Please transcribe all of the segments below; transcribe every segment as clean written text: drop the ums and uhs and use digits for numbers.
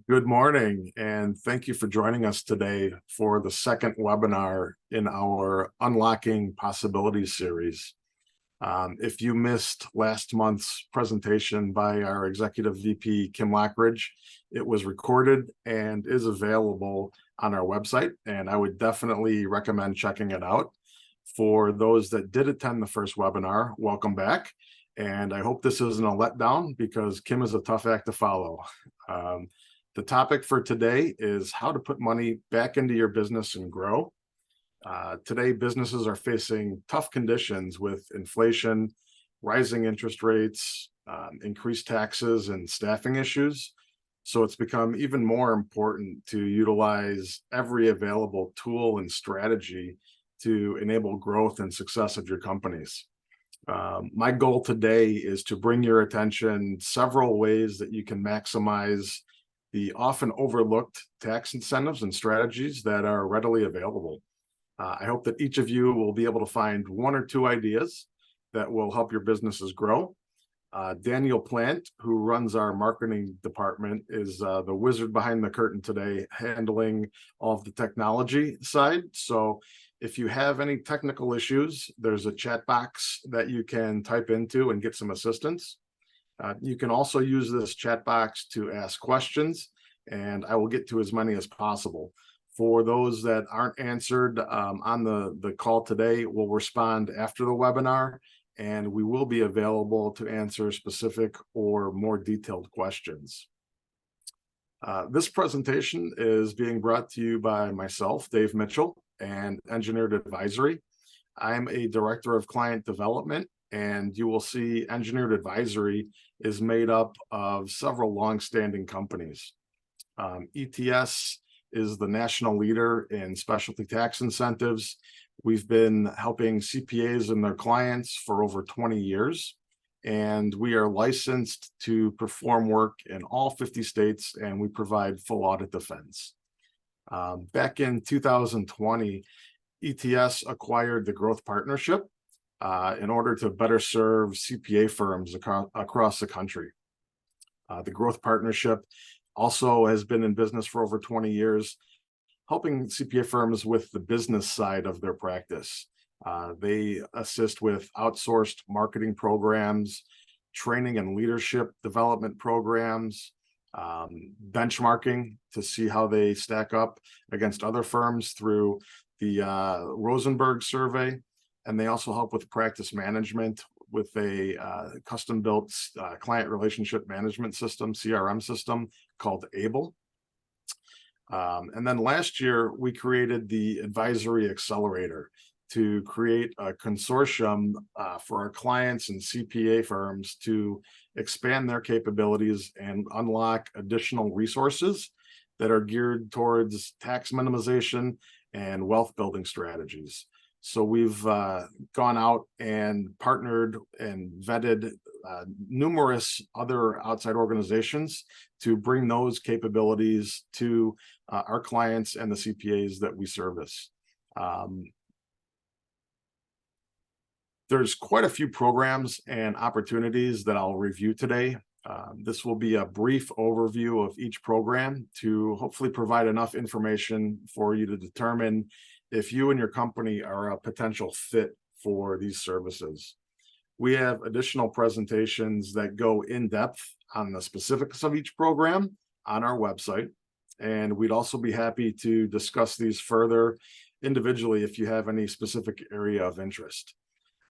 Good morning, and thank you for joining us today for the second webinar in our Unlocking Possibilities series. If you missed last month's presentation by our Executive VP, Kim Lockridge, it was recorded and is available on our website, and I would definitely recommend checking it out. For those that did attend the first webinar, welcome back. And I hope this isn't a letdown because Kim is a tough act to follow. The topic for today is how to put money back into your business and grow. Today, businesses are facing tough conditions with inflation, rising interest rates, increased taxes, and staffing issues. So it's become even more important to utilize every available tool and strategy to enable growth and success of your companies. My goal today is to bring your attention several ways that you can maximize the often overlooked tax incentives and strategies that are readily available. I hope that each of you will be able to find one or two ideas that will help your businesses grow. Daniel Plant, who runs our marketing department, is the wizard behind the curtain today, handling all of the technology side. So if you have any technical issues, there's a chat box that you can type into and get some assistance. You can also use this chat box to ask questions, and I will get to as many as possible. For those that aren't answered on the call today, we'll respond after the webinar, and we will be available to answer specific or more detailed questions. This presentation is being brought to you by myself, Dave Mitchell, and Engineered Advisory. I'm a director of client development, and you will see Engineered Advisory is made up of several long-standing companies. ETS is the national leader in specialty tax incentives. We've been helping CPAs and their clients for over 20 years, and we are licensed to perform work in all 50 states, and we provide full audit defense. Back in 2020, ETS acquired the Growth Partnership in order to better serve CPA firms across the country. The Growth Partnership also has been in business for over 20 years, helping CPA firms with the business side of their practice. They assist with outsourced marketing programs, training and leadership development programs, benchmarking to see how they stack up against other firms through the Rosenberg survey. And they also help with practice management with a custom-built client relationship management system, CRM system called ABLE. And then last year, we created the Advisory Accelerator to create a consortium for our clients and CPA firms to expand their capabilities and unlock additional resources that are geared towards tax minimization and wealth building strategies. So we've gone out and partnered and vetted numerous other outside organizations to bring those capabilities to our clients and the CPAs that we service. There's quite a few programs and opportunities that I'll review today. This will be a brief overview of each program to hopefully provide enough information for you to determine if you and your company are a potential fit for these services. We have additional presentations that go in depth on the specifics of each program on our website, and we'd also be happy to discuss these further individually if you have any specific area of interest.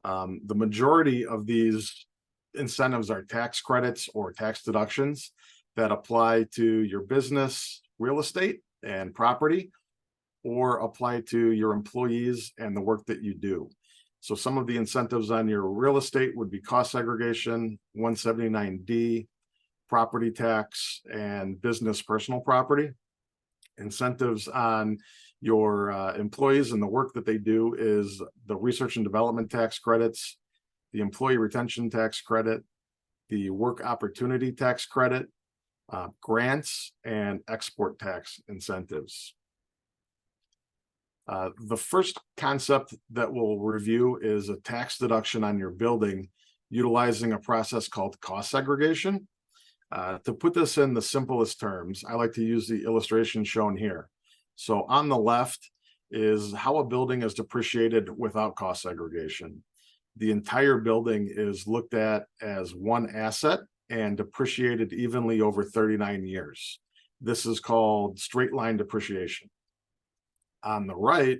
The majority of these incentives are tax credits or tax deductions that apply to your business, real estate, and property, or apply to your employees and the work that you do. So some of the incentives on your real estate would be cost segregation, 179D, property tax, and business personal property. Incentives on your employees and the work that they do is the research and development tax credits, the employee retention tax credit, the work opportunity tax credit, grants, and export tax incentives. The first concept that we'll review is a tax deduction on your building utilizing a process called cost segregation. To put this in the simplest terms, I like to use the illustration shown here. So on the left is how a building is depreciated without cost segregation. The entire building is looked at as one asset and depreciated evenly over 39 years. This is called straight line depreciation. On the right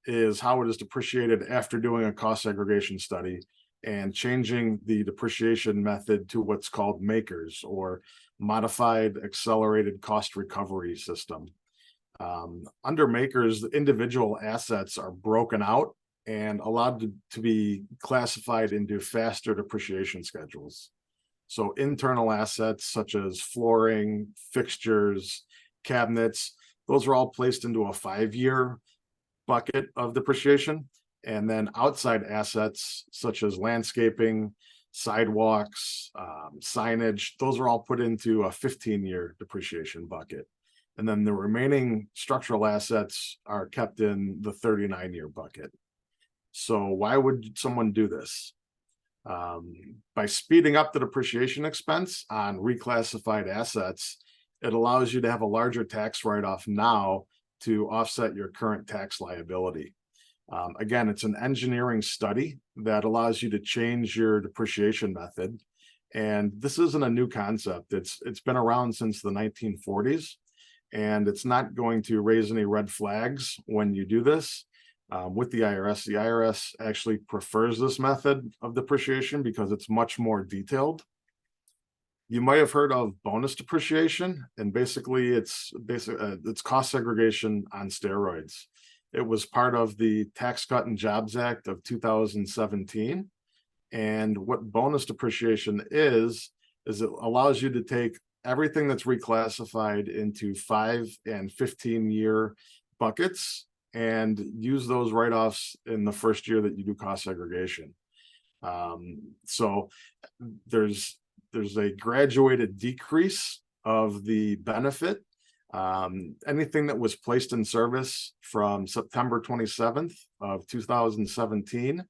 is how it is depreciated after doing a cost segregation study and changing the depreciation method to what's called MACRS, or Modified Accelerated Cost Recovery System. Under MACRS, the individual assets are broken out and allowed to be classified into faster depreciation schedules. So internal assets such as flooring, fixtures, cabinets, those are all placed into a 5-year bucket of depreciation. And then outside assets such as landscaping, sidewalks, signage, those are all put into a 15-year depreciation bucket. And then the remaining structural assets are kept in the 39-year bucket. So why would someone do this? By speeding up the depreciation expense on reclassified assets, it allows you to have a larger tax write-off now to offset your current tax liability. Again, it's an engineering study that allows you to change your depreciation method. And this isn't a new concept. It's been around since the 1940s, and it's not going to raise any red flags when you do this. With the IRS. The IRS actually prefers this method of depreciation because it's much more detailed. You might have heard of bonus depreciation, and basically it's cost segregation on steroids. It was part of the Tax Cut and Jobs Act of 2017. And what bonus depreciation is it allows you to take everything that's reclassified into 5 and 15-year buckets and use those write-offs in the first year that you do cost segregation. So there's a graduated decrease of the benefit. Anything that was placed in service from September 27th of 2017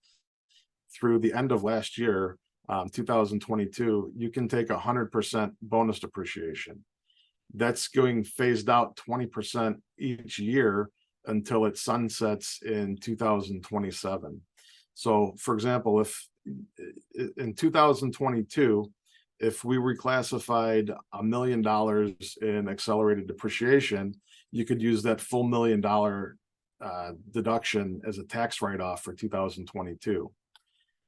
through the end of last year, 2022, you can take 100% bonus depreciation. That's going phased out 20% each year until it sunsets in 2027. So for example, if in 2022, if we reclassified $1 million in accelerated depreciation, you could use that full $1 million deduction as a tax write-off for 2022.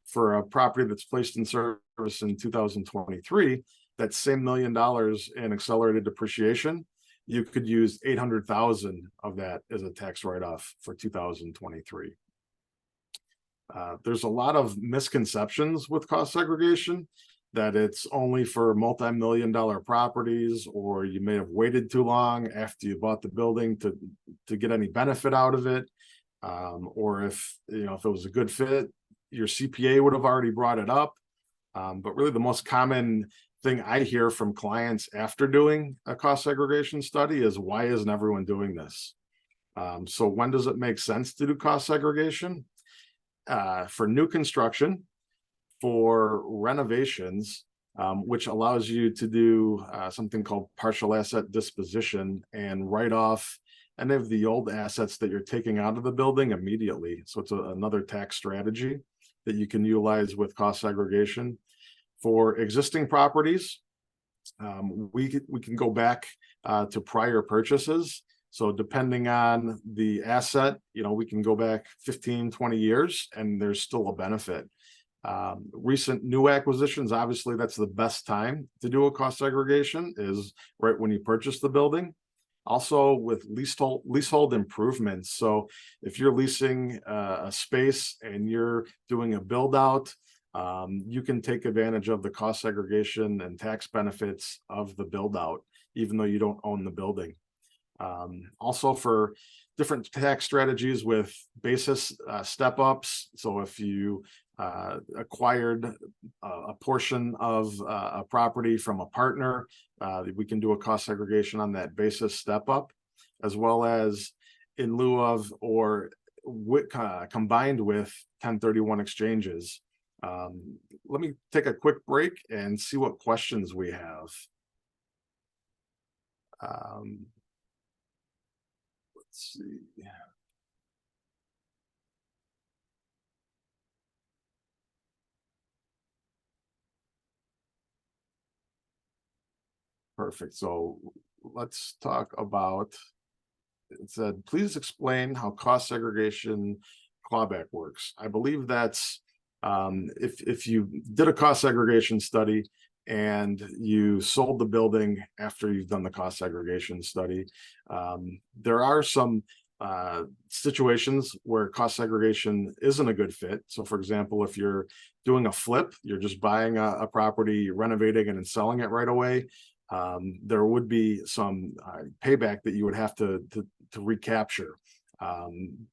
For a property that's placed in service in 2023, that same $1 million in accelerated depreciation, you could use 800,000 of that as a tax write-off for 2023. There's a lot of misconceptions with cost segregation, that it's only for multi-million-dollar properties, or you may have waited too long after you bought the building to get any benefit out of it, or if it was a good fit, your CPA would have already brought it up. But really, the most common thing I hear from clients after doing a cost segregation study is, why isn't everyone doing this? So when does it make sense to do cost segregation? For new construction, for renovations, which allows you to do something called partial asset disposition and write off any of the old assets that you're taking out of the building immediately. So it's another tax strategy that you can utilize with cost segregation. For existing properties, we can go back to prior purchases. So depending on the asset, we can go back 15, 20 years and there's still a benefit. Recent new acquisitions, obviously that's the best time to do a cost segregation, is right when you purchase the building. Also with leasehold improvements. So if you're leasing a space and you're doing a build out, you can take advantage of the cost segregation and tax benefits of the build out, even though you don't own the building. Also for different tax strategies with basis step ups. So if you acquired a portion of a property from a partner, we can do a cost segregation on that basis step up, as well as in lieu of or combined with 1031 exchanges. Let me take a quick break and see what questions we have. Let's see. Perfect. So let's talk about, it said, please explain how cost segregation clawback works. I believe that's if you did a cost segregation study and you sold the building after you've done the cost segregation study, there are some situations where cost segregation isn't a good fit. So for example, if you're doing a flip, you're just buying a property, renovating it and selling it right away, there would be some payback that you would have to recapture.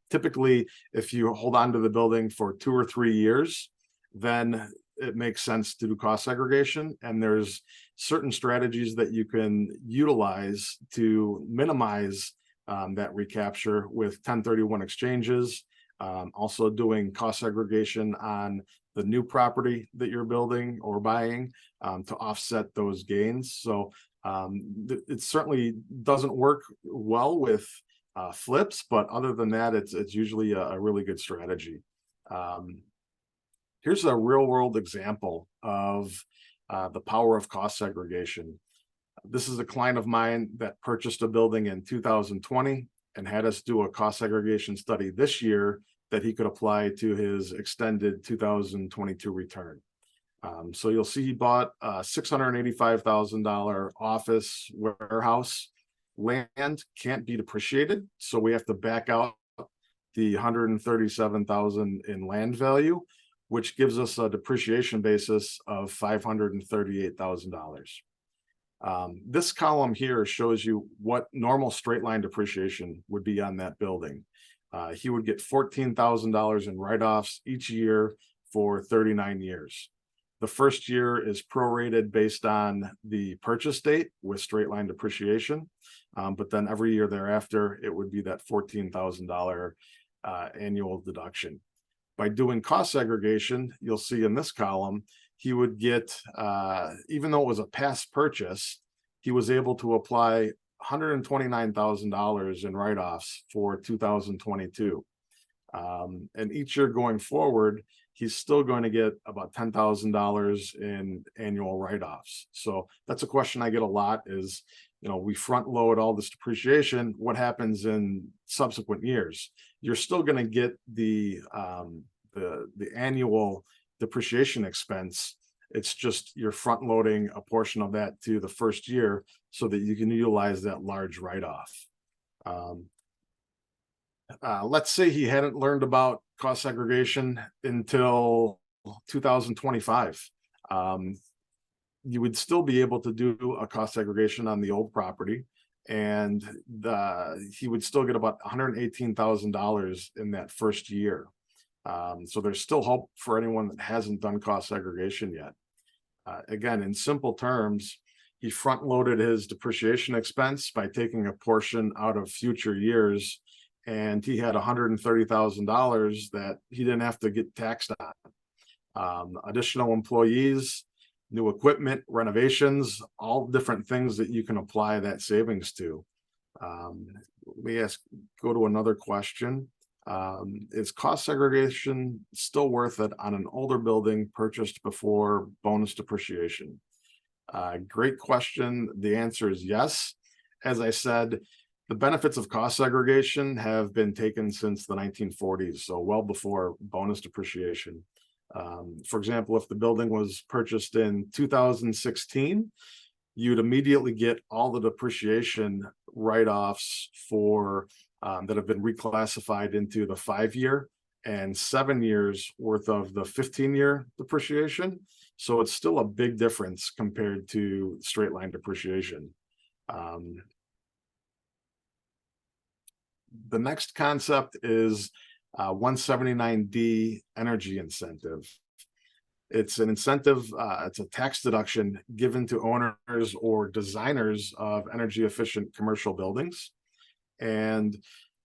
Typically, if you hold on to the building for 2 or 3 years, then it makes sense to do cost segregation. And there's certain strategies that you can utilize to minimize that recapture with 1031 exchanges, also doing cost segregation on the new property that you're building or buying to offset those gains. So it certainly doesn't work well with flips, but other than that, it's usually a really good strategy. Here's a real world example of the power of cost segregation. This is a client of mine that purchased a building in 2020 and had us do a cost segregation study this year that he could apply to his extended 2022 return. So you'll see he bought a $685,000 office warehouse. Land can't be depreciated, so we have to back out the $137,000 in land value, which gives us a depreciation basis of $538,000. This column here shows you what normal straight line depreciation would be on that building. He would get $14,000 in write-offs each year for 39 years. The first year is prorated based on the purchase date with straight line depreciation, but then every year thereafter, it would be that $14,000 annual deduction. By doing cost segregation, you'll see in this column, he would get, even though it was a past purchase, he was able to apply $129,000 in write-offs for 2022. And each year going forward, he's still going to get about $10,000 in annual write-offs. So that's a question I get a lot is, we front load all this depreciation. What happens in subsequent years? You're still going to get the annual depreciation expense. It's just you're front loading a portion of that to the first year so that you can utilize that large write-off. Let's say he hadn't learned about cost segregation until 2025. You would still be able to do a cost segregation on the old property, and he would still get about $118,000 in that first year. So there's still hope for anyone that hasn't done cost segregation yet. Again, in simple terms, he front loaded his depreciation expense by taking a portion out of future years, and he had $130,000 that he didn't have to get taxed on. Additional employees, new equipment, renovations, all different things that you can apply that savings to. Let me go to another question. Is cost segregation still worth it on an older building purchased before bonus depreciation? Great question. The answer is yes. As I said, the benefits of cost segregation have been taken since the 1940s, so well before bonus depreciation. For example, if the building was purchased in 2016, you'd immediately get all the depreciation write-offs for that have been reclassified into the 5-year and 7 years worth of the 15-year depreciation. So it's still a big difference compared to straight line depreciation. The next concept is 179D energy incentive. It's an incentive, it's a tax deduction given to owners or designers of energy efficient commercial buildings. And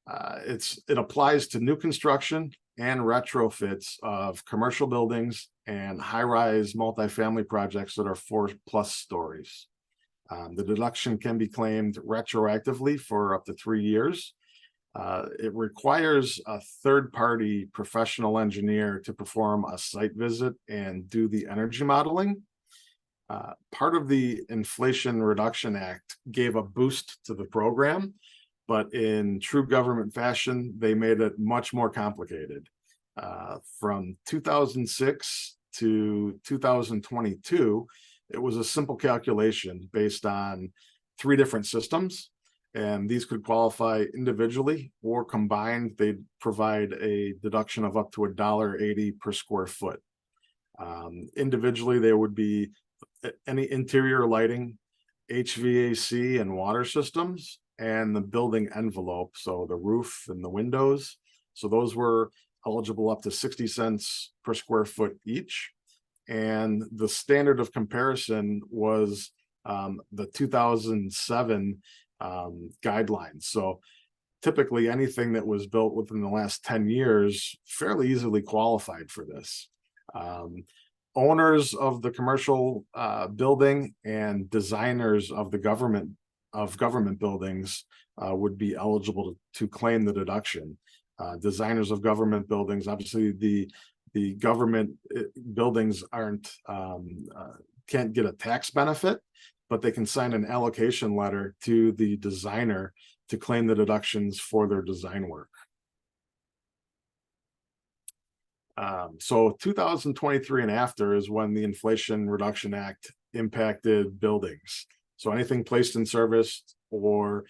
it applies to new construction and retrofits of commercial buildings and high-rise multifamily projects that are 4+ stories. The deduction can be claimed retroactively for up to 3 years. It requires a third-party professional engineer to perform a site visit and do the energy modeling. Part of the Inflation Reduction Act gave a boost to the program, but in true government fashion, they made it much more complicated. From 2006 to 2022, it was a simple calculation based on 3 different systems, and these could qualify individually or combined. They'd provide a deduction of up to $1.80 per square foot. Individually, there would be any interior lighting, HVAC and water systems, and the building envelope, so the roof and the windows. So those were eligible up to 60 cents per square foot each. And the standard of comparison was the 2007 guidelines. So typically anything that was built within the last 10 years fairly easily qualified for this. Owners of the commercial building and designers of the government buildings would be eligible to claim the deduction. Designers of government buildings, obviously the government buildings can't get a tax benefit, but they can sign an allocation letter to the designer to claim the deductions for their design work. So 2023 and after is when the Inflation Reduction Act impacted buildings. So anything placed in service or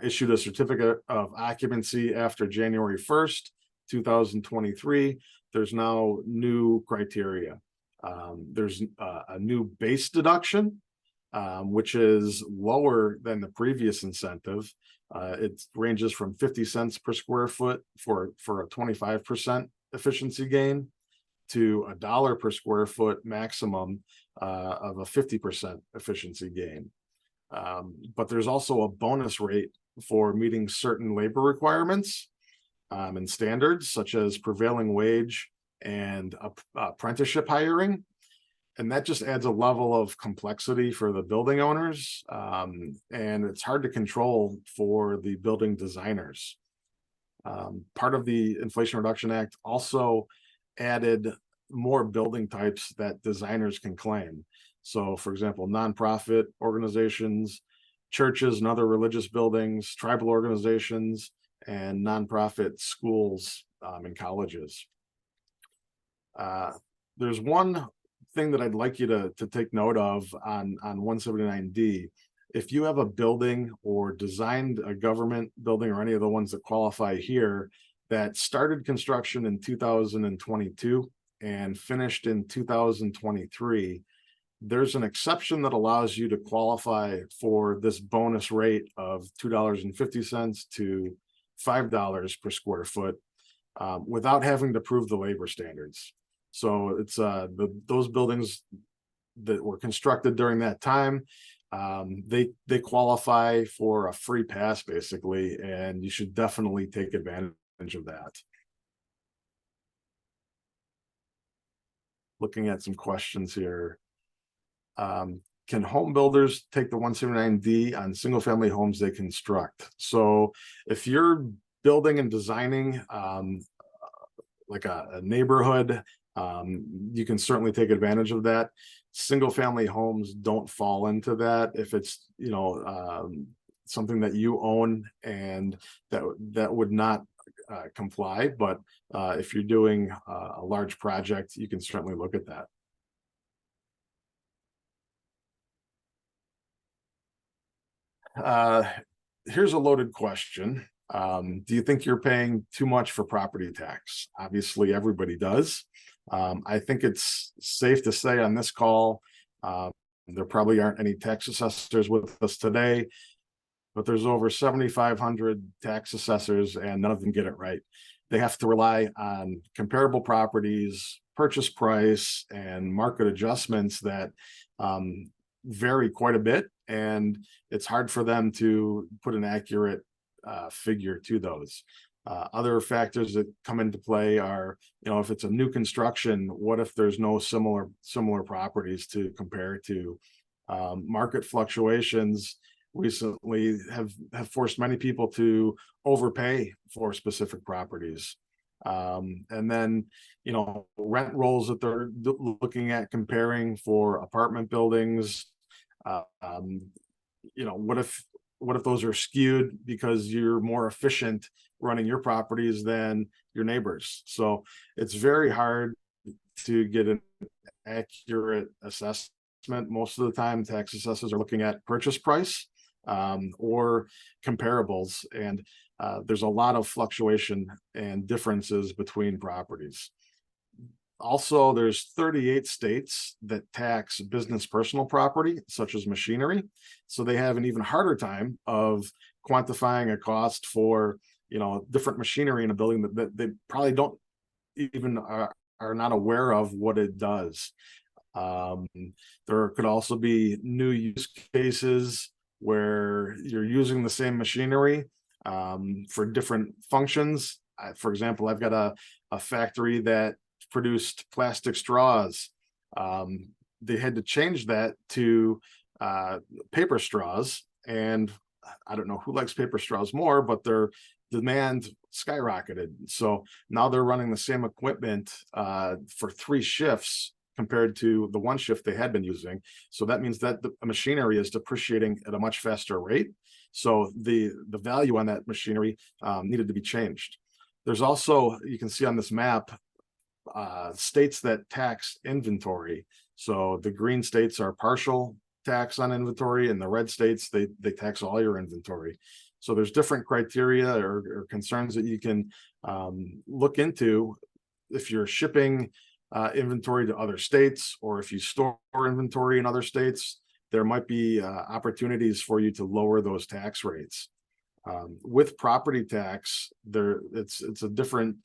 issued a certificate of occupancy after January 1st, 2023, there's now new criteria. There's a new base deduction, which is lower than the previous incentive. It ranges from 50 cents per square foot for a 25% efficiency gain to $1 per square foot maximum of a 50% efficiency gain. But there's also a bonus rate for meeting certain labor requirements and standards, such as prevailing wage and apprenticeship hiring. And that just adds a level of complexity for the building owners, and it's hard to control for the building designers. Part of the Inflation Reduction Act also added more building types that designers can claim. So, for example, nonprofit organizations, churches and other religious buildings, tribal organizations, and nonprofit schools and colleges. There's one thing that I'd like you to take note of on 179D. If you have a building or designed a government building or any of the ones that qualify here that started construction in 2022 and finished in 2023, there's an exception that allows you to qualify for this bonus rate of $2.50 to $5 per square foot without having to prove the labor standards. So it's those buildings that were constructed during that time, they qualify for a free pass basically, and you should definitely take advantage of that. Looking at some questions here. Can home builders take the 179D on single family homes they construct? So if you're building and designing like a neighborhood, you can certainly take advantage of that. Single family homes don't fall into that if it's, you know, something that you own, and that would not comply. But if you're doing a large project, you can certainly look at that. Here's a loaded question. Do you think you're paying too much for property tax? Obviously, everybody does. I think it's safe to say on this call, there probably aren't any tax assessors with us today, but there's over 7,500 tax assessors and none of them get it right. They have to rely on comparable properties, purchase price, and market adjustments that vary quite a bit, and it's hard for them to put an accurate figure to those. Other factors that come into play are, you know, if it's a new construction, what if there's no similar properties to compare to? Market fluctuations recently have forced many people to overpay for specific properties. And then, rent rolls that they're looking at comparing for apartment buildings. What if those are skewed because you're more efficient running your properties than your neighbors? So it's very hard to get an accurate assessment. Most of the time, tax assessors are looking at purchase price or comparables, and there's a lot of fluctuation and differences between properties. Also, there's 38 states that tax business personal property, such as machinery. So they have an even harder time of quantifying a cost for, different machinery in a building that they probably don't even are not aware of what it does. There could also be new use cases where you're using the same machinery for different functions. For example, I've got a factory that produced plastic straws. They had to change that to paper straws, and I don't know who likes paper straws more, but their demand skyrocketed. So now they're running the same equipment for 3 shifts compared to the 1 shift they had been using. So that means that the machinery is depreciating at a much faster rate. So the value on that machinery needed to be changed. There's also, you can see on this map, states that tax inventory. So the green states are partial tax on inventory, and the red states, they tax all your inventory. So there's different criteria or concerns that you can look into if you're shipping inventory to other states, or if you store inventory in other states. There might be opportunities for you to lower those tax rates. With property tax, it's a different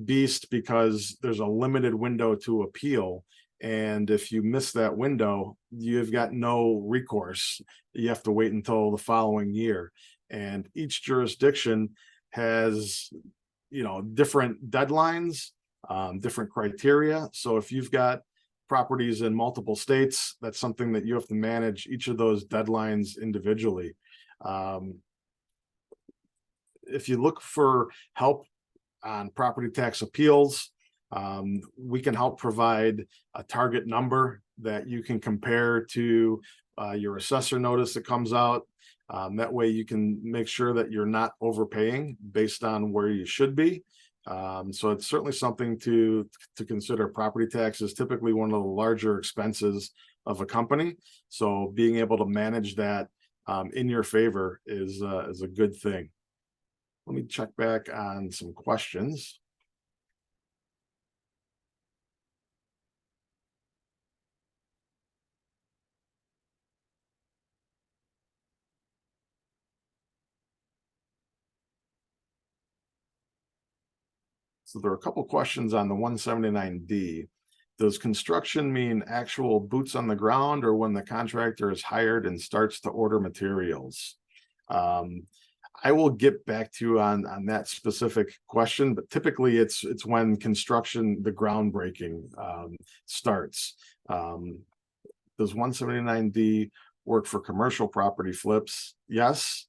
beast because there's a limited window to appeal. And if you miss that window, you've got no recourse. You have to wait until the following year. And each jurisdiction has, different deadlines, different criteria. So if you've got properties in multiple states, that's something that you have to manage each of those deadlines individually. If you look for help on property tax appeals, we can help provide a target number that you can compare to your assessor notice that comes out. That way you can make sure that you're not overpaying based on where you should be. So it's certainly something to consider. Property tax is typically one of the larger expenses of a company. So being able to manage that in your favor is a good thing. Let me check back on some questions. So there are a couple questions on the 179D. Does construction mean actual boots on the ground, or when the contractor is hired and starts to order materials? I will get back to you on that specific question, but typically it's when construction, the groundbreaking starts. Does 179D work for commercial property flips? Yes,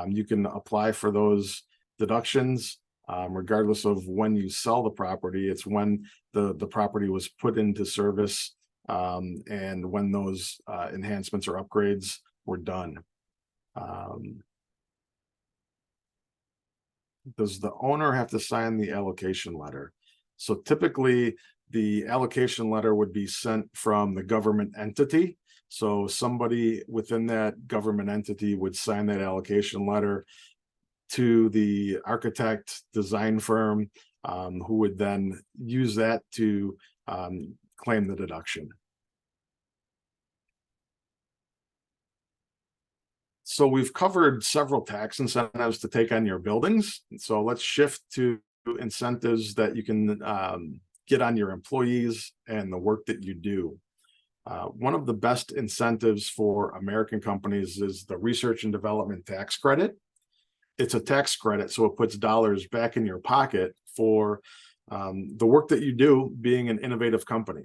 you can apply for those deductions regardless of when you sell the property. It's when the property was put into service and when those enhancements or upgrades were done. Does the owner have to sign the allocation letter? So typically the allocation letter would be sent from the government entity. So somebody within that government entity would sign that allocation letter to the architect design firm, who would then use that to claim the deduction. So we've covered several tax incentives to take on your buildings. So let's shift to incentives that you can get on your employees and the work that you do. One of the best incentives for American companies is the research and development tax credit. It's a tax credit, so it puts dollars back in your pocket for the work that you do being an innovative company.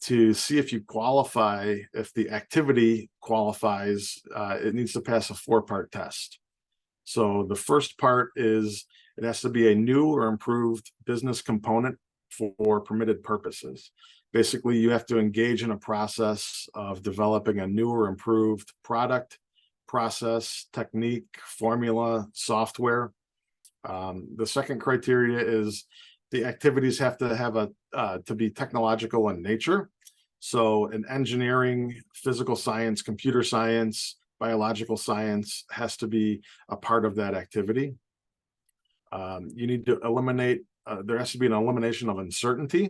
to see if you qualify, if the activity qualifies, it needs to pass a 4-part test. So the first part is it has to be a new or improved business component for permitted purposes. Basically, you have to engage in a process of developing a new or improved product, process, technique, formula, software. The second criteria is the activities have to have to be technological in nature. So in engineering, physical science, computer science, biological science has to be a part of that activity. You need to eliminate, there has to be an elimination of uncertainty.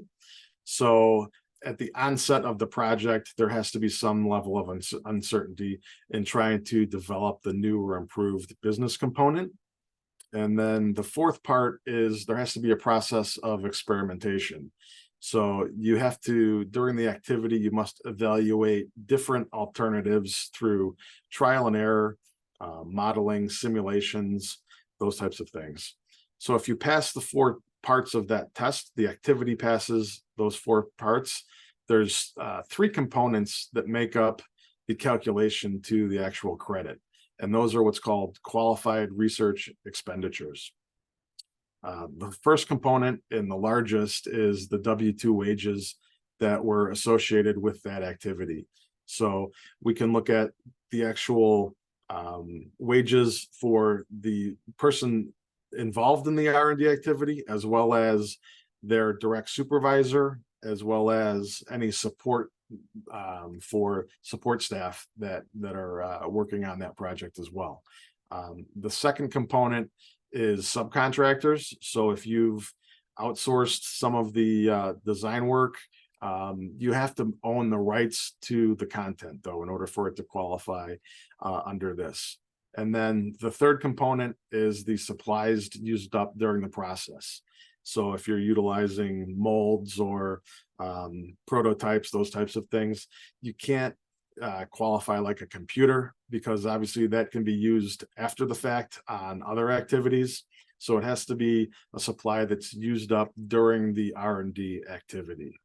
So at the onset of the project, there has to be some level of uncertainty in trying to develop the new or improved business component. And then the fourth part is there has to be a process of experimentation. So you have to, during the activity, you must evaluate different alternatives through trial and error, modeling, simulations, those types of things. So if you pass the 4 parts of that test, the activity passes those 4 parts. There's 3 components that make up the calculation to the actual credit. And those are what's called qualified research expenditures. The first component and the largest is the W-2 wages that were associated with that activity. So we can look at the actual wages for the person involved in the R&D activity, as well as their direct supervisor, as well as any support for support staff that are working on that project as well. The second component is subcontractors. So if you've outsourced some of the design work, you have to own the rights to the content, though, in order for it to qualify under this. And then the third component is the supplies used up during the process. So if you're utilizing molds or prototypes, those types of things, you can't qualify like a computer, because obviously that can be used after the fact on other activities. So it has to be a supply that's used up during the R&D activity.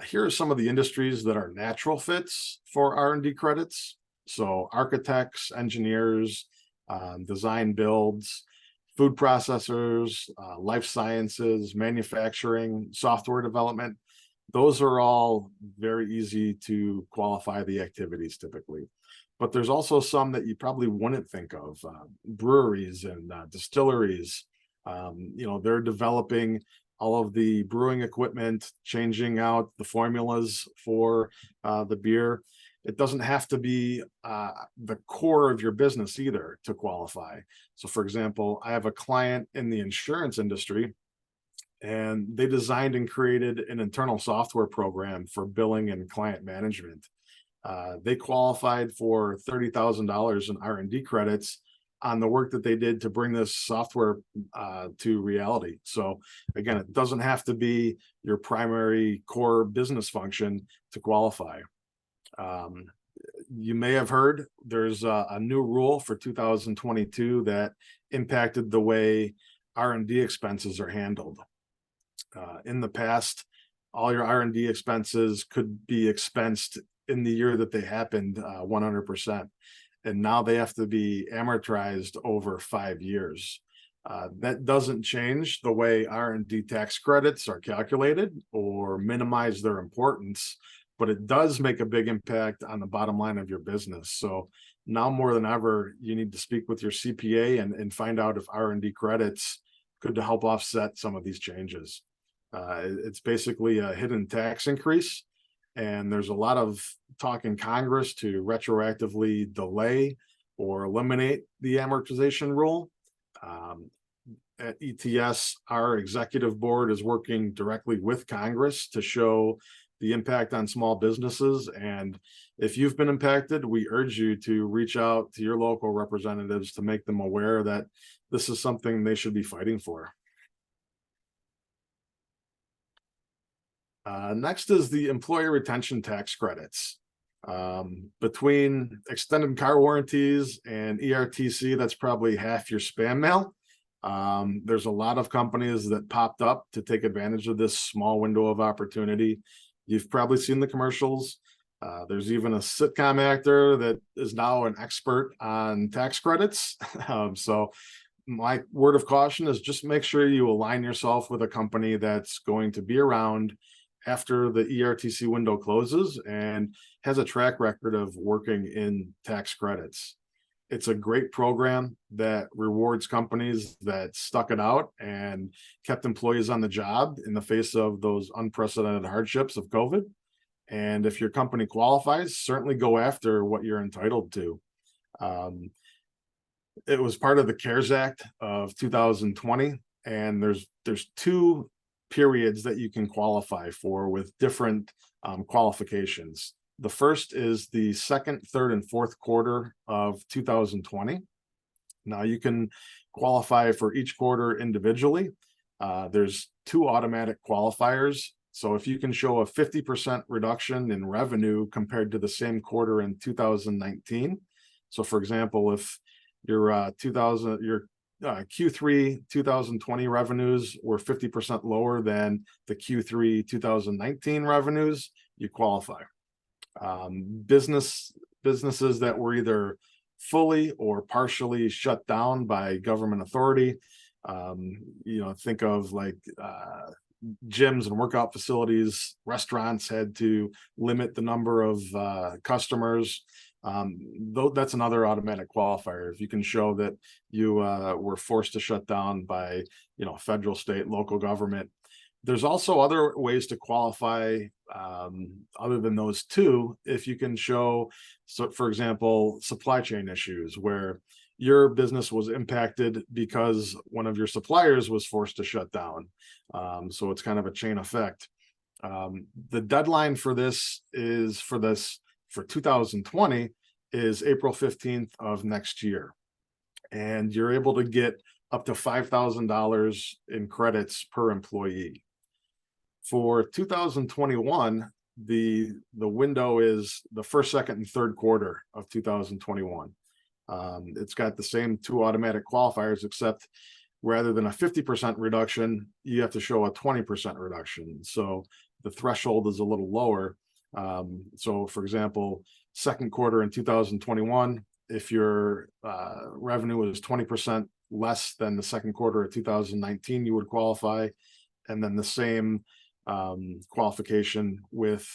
Here are some of the industries that are natural fits for R&D credits. So architects, engineers, design builds, food processors, life sciences, manufacturing, software development. Those are all very easy to qualify the activities typically. But there's also some that you probably wouldn't think of. Breweries and distilleries, they're developing all of the brewing equipment, changing out the formulas for the beer. It doesn't have to be the core of your business either to qualify. So for example, I have a client in the insurance industry, and they designed and created an internal software program for billing and client management. They qualified for $30,000 in R&D credits on the work that they did to bring this software to reality. So again, it doesn't have to be your primary core business function to qualify. You may have heard there's a new rule for 2022 that impacted the way R&D expenses are handled. In the past, all your R&D expenses could be expensed in the year that they happened 100%. And now they have to be amortized over 5 years. That doesn't change the way R&D tax credits are calculated or minimize their importance, but it does make a big impact on the bottom line of your business. So now more than ever, you need to speak with your CPA and find out if R&D credits could help offset some of these changes. It's basically a hidden tax increase. And there's a lot of talk in Congress to retroactively delay or eliminate the amortization rule. At ETS, our executive board is working directly with Congress to show the impact on small businesses. And if you've been impacted, we urge you to reach out to your local representatives to make them aware that this is something they should be fighting for. Next is the employee retention tax credits. Between extended car warranties and ERTC, that's probably half your spam mail. There's a lot of companies that popped up to take advantage of this small window of opportunity. You've probably seen the commercials. There's even a sitcom actor that is now an expert on tax credits. So my word of caution is just make sure you align yourself with a company that's going to be around after the ERTC window closes and has a track record of working in tax credits. It's a great program that rewards companies that stuck it out and kept employees on the job in the face of those unprecedented hardships of COVID. And if your company qualifies, certainly go after what you're entitled to. It was part of the CARES Act of 2020, and there's two periods that you can qualify for with different qualifications. The first is the second, third, and fourth quarter of 2020. Now you can qualify for each quarter individually. There's two automatic qualifiers. So if you can show a 50% reduction in revenue compared to the same quarter in 2019. So for example, if your Q3 2020 revenues were 50% lower than the Q3 2019 revenues, you qualify. Businesses that were either fully or partially shut down by government authority, think of like gyms and workout facilities. Restaurants had to limit the number of customers. That's another automatic qualifier. If you can show that you were forced to shut down by federal, state, local government. There's also other ways to qualify other than those two. If you can show, so for example, supply chain issues where your business was impacted because one of your suppliers was forced to shut down. So it's kind of a chain effect. The deadline for this for 2020 is April 15th of next year. And you're able to get up to $5,000 in credits per employee. For 2021, the window is the first, second, and third quarter of 2021. It's got the same two automatic qualifiers, except rather than a 50% reduction, you have to show a 20% reduction. So the threshold is a little lower. So for example, second quarter in 2021, if your revenue was 20% less than the second quarter of 2019, you would qualify. And then the same qualification with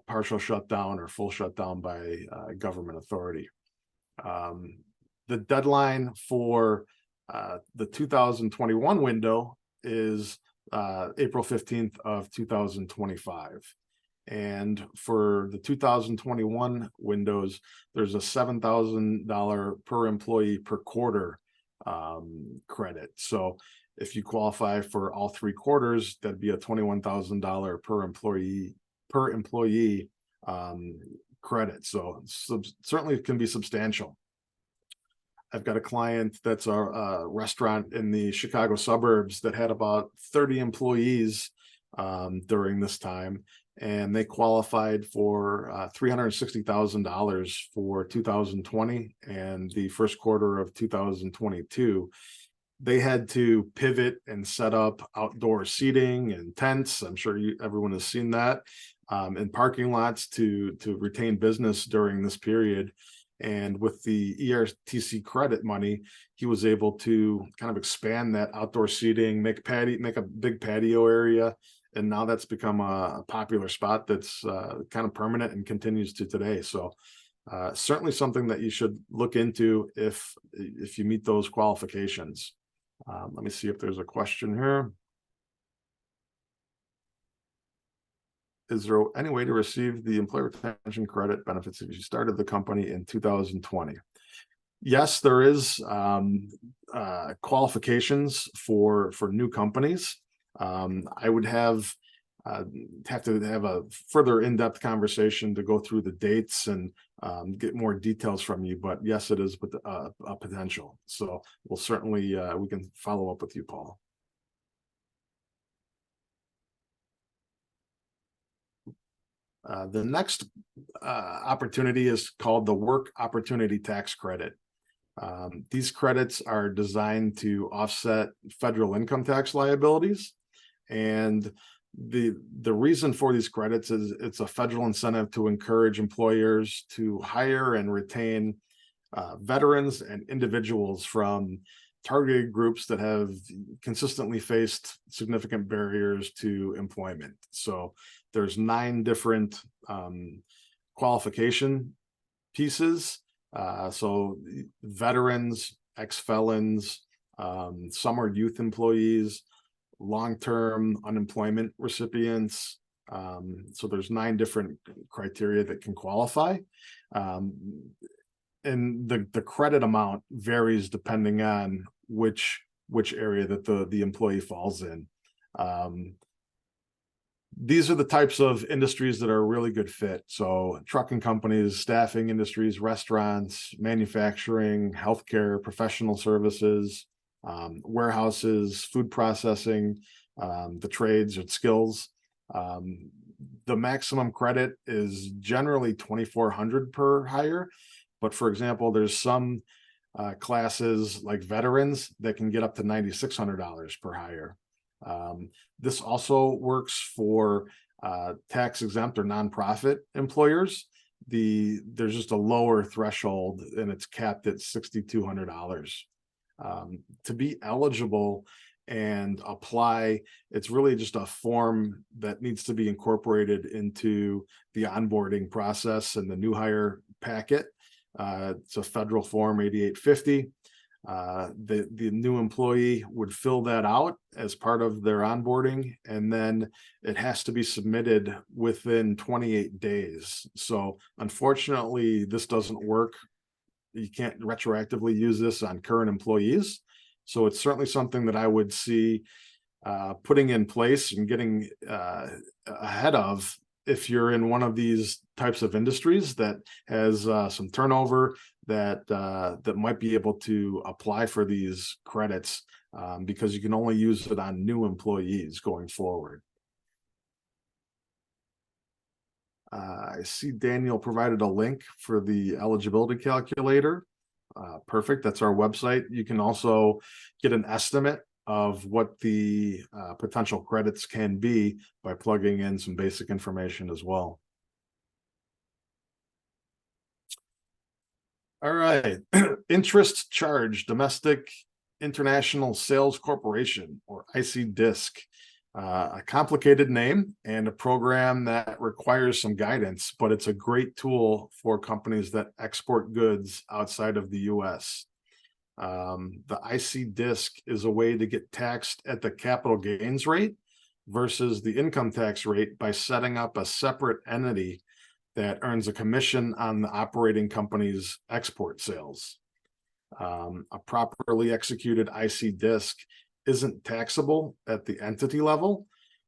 partial shutdown or full shutdown by government authority. The deadline for the 2021 window is April 15th of 2025. And for the 2021 windows, there's a $7,000 per employee per quarter credit. So if you qualify for all three quarters, that'd be a $21,000 per employee credit. So certainly it can be substantial. I've got a client that's a restaurant in the Chicago suburbs that had about 30 employees during this time, and they qualified for $360,000 for 2020 and the first quarter of 2022. They had to pivot and set up outdoor seating and tents. I'm sure everyone has seen that in parking lots to retain business during this period. And with the ERTC credit money, he was able to kind of expand that outdoor seating, make a big patio area. And now that's become a popular spot that's kind of permanent and continues to today. So certainly something that you should look into if you meet those qualifications. Let me see if there's a question here. Is there any way to receive the employee retention credit benefits if you started the company in 2020? Yes, there is qualifications for new companies. I would have to have a further in-depth conversation to go through the dates and get more details from you. But yes, it is a potential. So we'll certainly we can follow up with you, Paul. The next opportunity is called the Work Opportunity Tax Credit. These credits are designed to offset federal income tax liabilities. And the reason for these credits is it's a federal incentive to encourage employers to hire and retain veterans and individuals from targeted groups that have consistently faced significant barriers to employment. So there's 9 different qualification pieces. So veterans, ex-felons, summer youth employees, long-term unemployment recipients. So there's 9 different criteria that can qualify. And the credit amount varies depending on which area that the employee falls in. These are the types of industries that are a really good fit. So trucking companies, staffing industries, restaurants, manufacturing, healthcare, professional services, warehouses, food processing, the trades and skills. The maximum credit is generally $2,400 per hire. But for example, there's some classes like veterans that can get up to $9,600 per hire. This also works for tax exempt or nonprofit employers. There's just a lower threshold and it's capped at $6,200. To be eligible and apply, it's really just a form that needs to be incorporated into the onboarding process and the new hire packet. It's a federal form 8850. The new employee would fill that out as part of their onboarding, and then it has to be submitted within 28 days. So unfortunately, this doesn't work. You can't retroactively use this on current employees. So it's certainly something that I would see putting in place and getting ahead of if you're in one of these types of industries that has some turnover, that might be able to apply for these credits, because you can only use it on new employees going forward. I see Daniel provided a link for the eligibility calculator. Perfect. That's our website. You can also get an estimate of what the potential credits can be by plugging in some basic information as well. All right. Interest charge domestic international sales corporation, or IC-DISC. A complicated name and a program that requires some guidance, but it's a great tool for companies that export goods outside of the US. The IC-DISC is a way to get taxed at the capital gains rate versus the income tax rate by setting up a separate entity that earns a commission on the operating company's export sales. A properly executed IC-DISC isn't taxable at the entity level,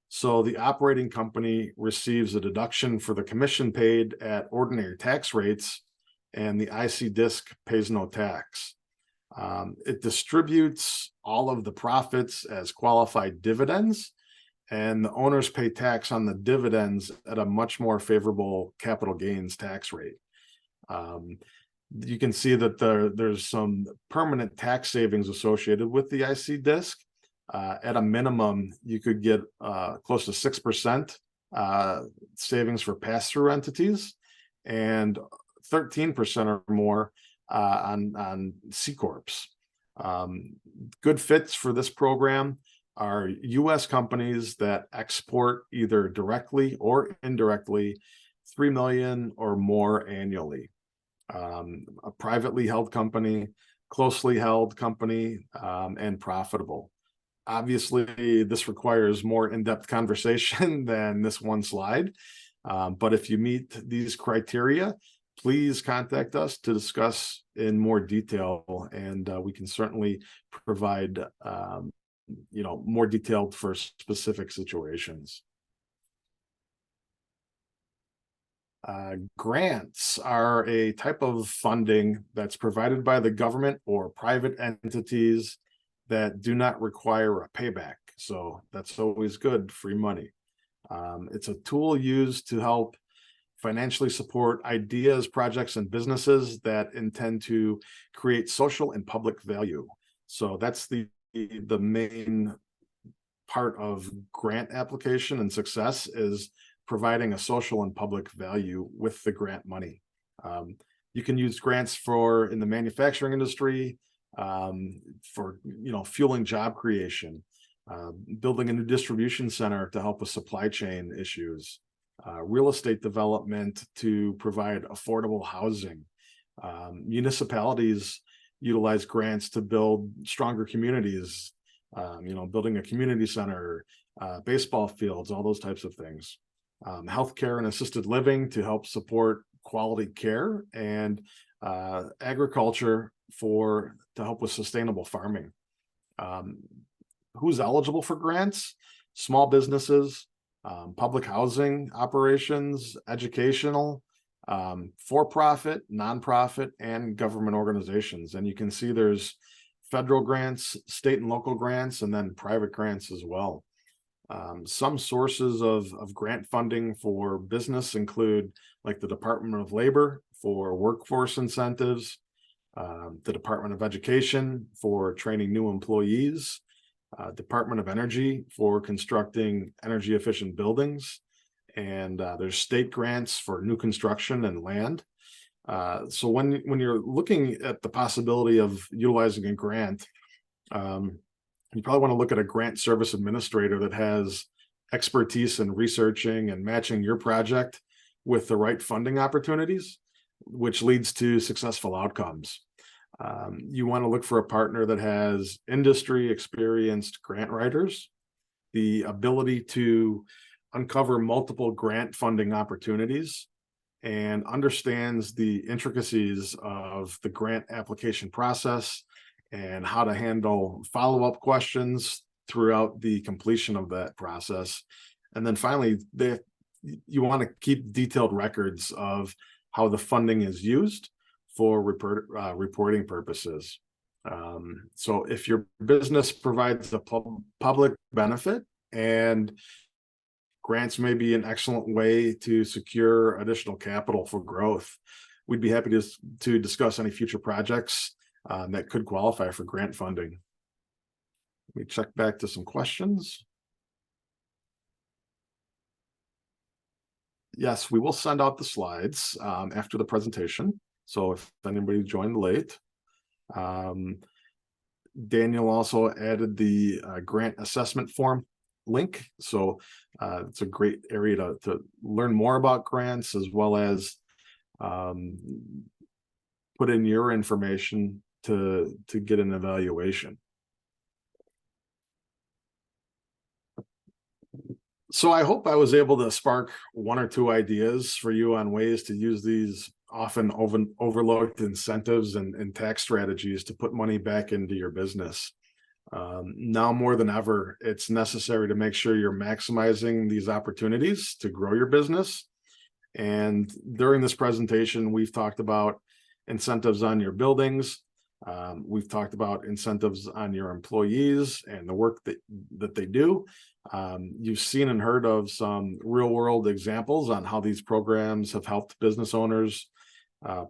so the operating company receives a deduction for the commission paid at ordinary tax rates, and the IC-DISC pays no tax. It distributes all of the profits as qualified dividends, and the owners pay tax on the dividends at a much more favorable capital gains tax rate. You can see that there's some permanent tax savings associated with the IC-DISC. At a minimum, you could get close to 6% savings for pass-through entities and 13% or more on C Corps. Good fits for this program are U.S. companies that export either directly or indirectly 3 million or more annually. A privately held company, closely held company, and profitable. Obviously, this requires more in-depth conversation than this one slide. But if you meet these criteria, please contact us to discuss in more detail, and we can certainly provide more detailed for specific situations. Grants are a type of funding that's provided by the government or private entities that do not require a payback. So that's always good, free money. It's a tool used to help financially support ideas, projects, and businesses that intend to create social and public value. So that's the main part of grant application and success, is providing a social and public value with the grant money. You can use grants in the manufacturing industry, for fueling job creation, building a new distribution center to help with supply chain issues, real estate development to provide affordable housing. Municipalities utilize grants to build stronger communities, building a community center, baseball fields, all those types of things. Healthcare and assisted living to help support quality care, and agriculture to help with sustainable farming. Who's eligible for grants? Small businesses, public housing operations, educational, for-profit, nonprofit, and government organizations. And you can see there's federal grants, state and local grants, and then private grants as well. Some sources of grant funding for business include like the Department of Labor for workforce incentives, the Department of Education for training new employees, Department of Energy for constructing energy efficient buildings, and there's state grants for new construction and land. So when you're looking at the possibility of utilizing a grant, you probably want to look at a grant service administrator that has expertise in researching and matching your project with the right funding opportunities, which leads to successful outcomes. You want to look for a partner that has industry experienced grant writers, the ability to uncover multiple grant funding opportunities, and understands the intricacies of the grant application process and how to handle follow-up questions throughout the completion of that process. And then finally, you want to keep detailed records of how the funding is used for reporting purposes. So if your business provides a public benefit, and grants may be an excellent way to secure additional capital for growth, we'd be happy to discuss any future projects that could qualify for grant funding. Let me check back to some questions. Yes, we will send out the slides after the presentation. So if anybody joined late, Daniel also added the grant assessment form link. So it's a great area to learn more about grants, as well as put in your information to get an evaluation. So I hope I was able to spark one or two ideas for you on ways to use these often overlooked incentives and tax strategies to put money back into your business. Now more than ever, it's necessary to make sure you're maximizing these opportunities to grow your business. And during this presentation, we've talked about incentives on your buildings. We've talked about incentives on your employees and the work that they do. You've seen and heard of some real world examples on how these programs have helped business owners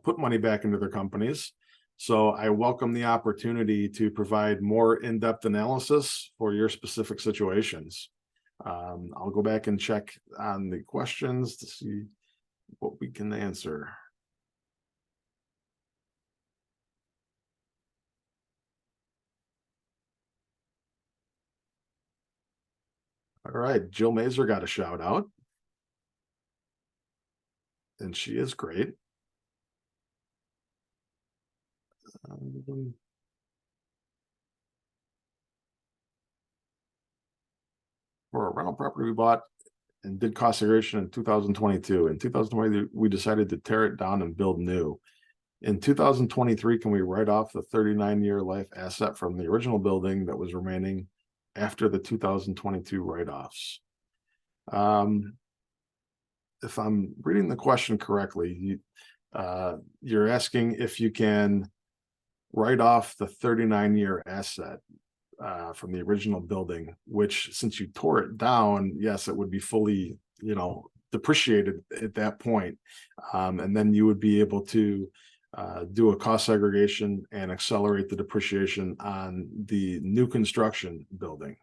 put money back into their companies. So I welcome the opportunity to provide more in-depth analysis for your specific situations. I'll go back and check on the questions to see what we can answer. All right, Jill Mazer got a shout out, and she is great. For a rental property we bought and did cost segregation in 2022. In 2020, we decided to tear it down and build new. In 2023, can we write off the 39-year life asset from the original building that was remaining after the 2022 write-offs? If I'm reading the question correctly, you're asking if you can write off the 39-year asset from the original building, which, since you tore it down, yes, it would be fully, depreciated at that point. And then you would be able to do a cost segregation and accelerate the depreciation on the new construction building.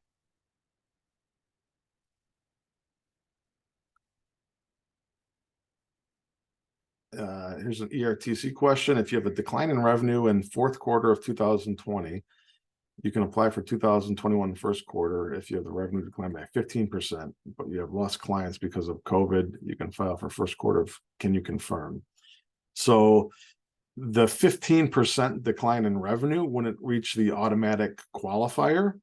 Here's an ERTC question. If you have a decline in revenue in fourth quarter of 2020, you can apply for 2021 first quarter. If you have the revenue decline by 15%, but you have lost clients because of COVID, you can file for first quarter of, can you confirm? So the 15% decline in revenue wouldn't reach the automatic qualifier,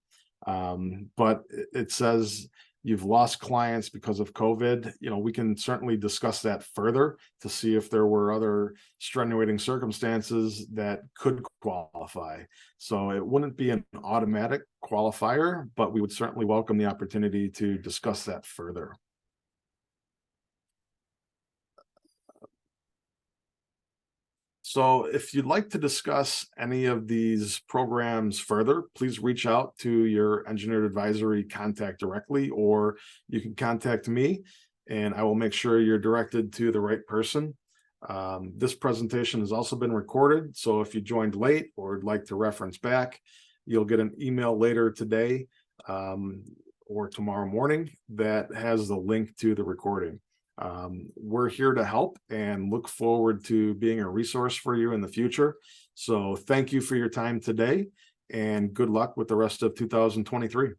but it says you've lost clients because of COVID. We can certainly discuss that further to see if there were other extenuating circumstances that could qualify. So it wouldn't be an automatic qualifier, but we would certainly welcome the opportunity to discuss that further. So if you'd like to discuss any of these programs further, please reach out to your engineered advisory contact directly, or you can contact me and I will make sure you're directed to the right person. This presentation has also been recorded, so if you joined late or would like to reference back, you'll get an email later today or tomorrow morning that has the link to the recording. We're here to help and look forward to being a resource for you in the future. So thank you for your time today and good luck with the rest of 2023.